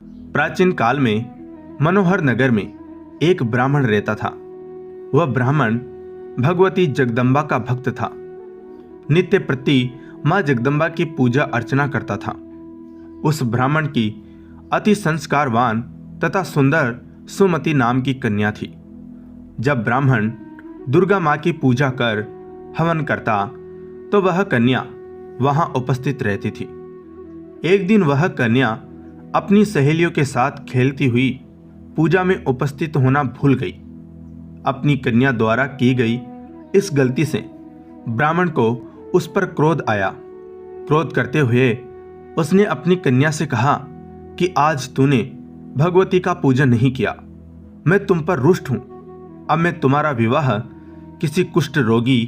प्राचीन काल में मनोहर नगर में एक ब्राह्मण रहता था। वह ब्राह्मण भगवती जगदम्बा का भक्त था। नित्य प्रति मां जगदम्बा की पूजा अर्चना करता था। उस ब्राह्मण की अति संस्कारवान तथा सुंदर सुमति नाम की कन्या थी। जब ब्राह्मण दुर्गा मां की पूजा कर हवन करता तो वह कन्या वहां उपस्थित रहती थी। एक दिन वह कन्या अपनी सहेलियों के साथ खेलती हुई पूजा में उपस्थित होना भूल गई। अपनी कन्या द्वारा की गई इस गलती से ब्राह्मण को उस पर क्रोध आया। क्रोध करते हुए उसने अपनी कन्या से कहा कि आज तूने भगवती का पूजन नहीं किया, मैं तुम पर रुष्ट हूं। अब मैं तुम्हारा विवाह किसी कुष्ठ रोगी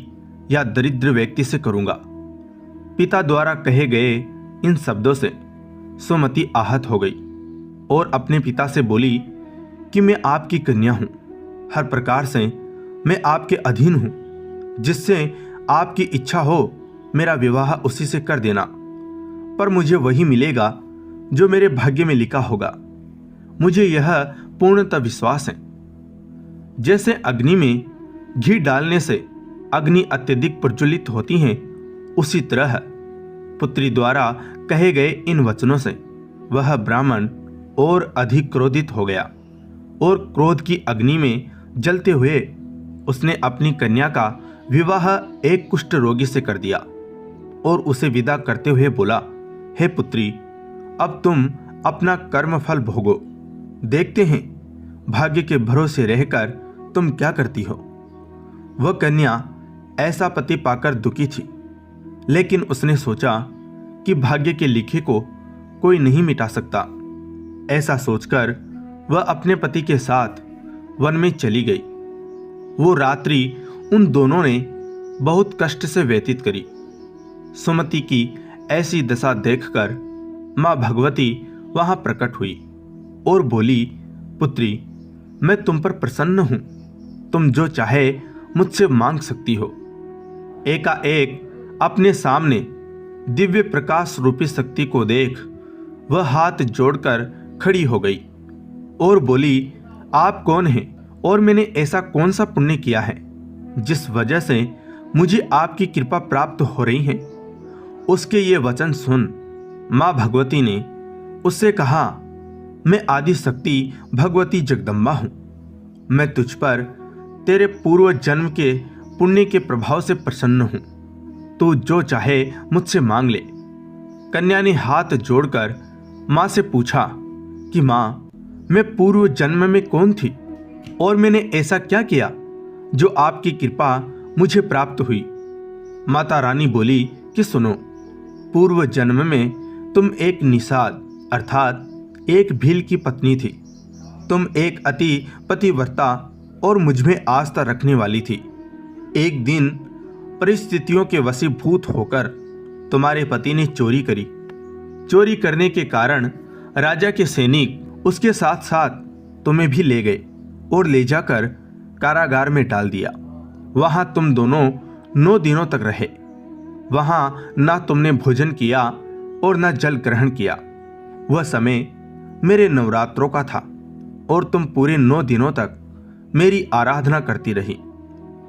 या दरिद्र व्यक्ति से करूंगा। पिता द्वारा कहे गए इन शब्दों से सुमति आहत हो गई और अपने पिता से बोली कि मैं आपकी कन्या हूं, हर प्रकार से मैं आपके अधीन हूं। जिससे आपकी इच्छा हो मेरा विवाह उसी से कर देना, पर मुझे वही मिलेगा जो मेरे भाग्य में लिखा होगा। मुझे यह पूर्णतः विश्वास है। जैसे अग्नि में घी डालने से अग्नि अत्यधिक प्रज्वलित होती है, उसी तरह पुत्री द्वारा कहे गए इन वचनों से वह ब्राह्मण और अधिक क्रोधित हो गया और क्रोध की अग्नि में जलते हुए उसने अपनी कन्या का विवाह एक कुष्ठ रोगी से कर दिया और उसे विदा करते हुए बोला, हे पुत्री, अब तुम अपना कर्म फल भोगो। देखते हैं भाग्य के भरोसे रहकर तुम क्या करती हो। वह कन्या ऐसा पति पाकर दुखी थी, लेकिन उसने सोचा कि भाग्य के लिखे को कोई नहीं मिटा सकता। ऐसा सोचकर वह अपने पति के साथ वन में चली गई। वो रात्रि उन दोनों ने बहुत कष्ट से व्यतीत करी। सुमति की ऐसी दशा देखकर मां भगवती वहां प्रकट हुई और बोली, पुत्री, मैं तुम पर प्रसन्न हूं। तुम जो चाहे मुझसे मांग सकती हो। एकाएक अपने सामने दिव्य प्रकाश रूपी शक्ति को देख वह हाथ जोड़कर खड़ी हो गई और बोली, आप कौन हैं और मैंने ऐसा कौन सा पुण्य किया है जिस वजह से मुझे आपकी कृपा प्राप्त हो रही है। उसके ये वचन सुन मां भगवती ने उससे कहा, मैं आदि शक्ति भगवती जगदम्बा हूं। मैं तुझ पर तेरे पूर्व जन्म के पुण्य के प्रभाव से प्रसन्न हूं। तू जो चाहे मुझसे मांग ले। कन्या ने हाथ जोड़कर मां से पूछा कि मां, मैं पूर्व जन्म में कौन थी और मैंने ऐसा क्या किया जो आपकी कृपा मुझे प्राप्त हुई। माता रानी बोली कि सुनो, पूर्व जन्म में तुम एक निषाद अर्थात एक भील की पत्नी थी। तुम एक अति पतिव्रता और मुझमें आस्था रखने वाली थी। एक दिन परिस्थितियों के वशीभूत होकर तुम्हारे पति ने चोरी करी। चोरी करने के कारण राजा के सैनिक उसके साथ साथ तुम्हें भी ले गए और ले जाकर कारागार में डाल दिया। वहां तुम दोनों 9 दिनों तक रहे। वहां ना तुमने भोजन किया और न जल ग्रहण किया। वह समय मेरे नवरात्रों का था और तुम पूरे 9 दिनों तक मेरी आराधना करती रही।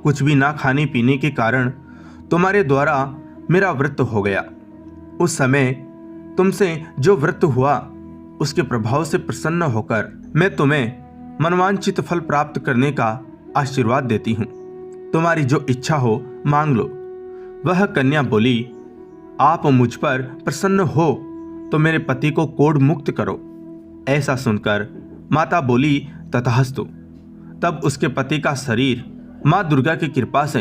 कुछ भी ना खाने पीने के कारण तुम्हारे द्वारा मेरा व्रत हो गया। उस समय तुमसे जो व्रत हुआ उसके प्रभाव से प्रसन्न होकर मैं तुम्हें मनवांछित फल प्राप्त करने का आशीर्वाद देती हूँ। तुम्हारी जो इच्छा हो मांग लो। वह कन्या बोली, आप मुझ पर प्रसन्न हो तो मेरे पति को कोढ़ मुक्त करो। ऐसा सुनकर माता बोली, तथास्तु। तब उसके पति का शरीर मां दुर्गा की कृपा से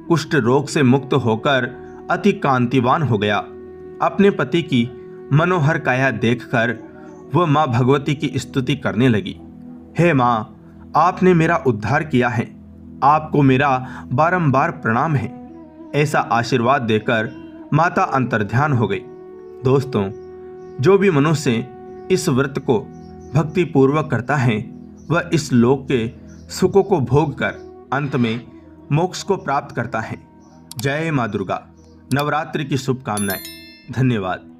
कुष्ठ रोग से मुक्त होकर अति कांतिवान हो गया। अपने पति की मनोहर काया देखकर वह मां भगवती की स्तुति करने लगी। हे मां, आपने मेरा उद्धार किया है। आपको मेरा बारंबार प्रणाम है। ऐसा आशीर्वाद देकर माता अंतर्ध्यान हो गई। दोस्तों, जो भी मनुष्य इस व्रत को भक्ति पूर्वक करता है वह इस लोक के सुखों को भोग कर अंत में मोक्ष को प्राप्त करता है। जय मां दुर्गा। नवरात्रि की शुभकामनाएं। धन्यवाद।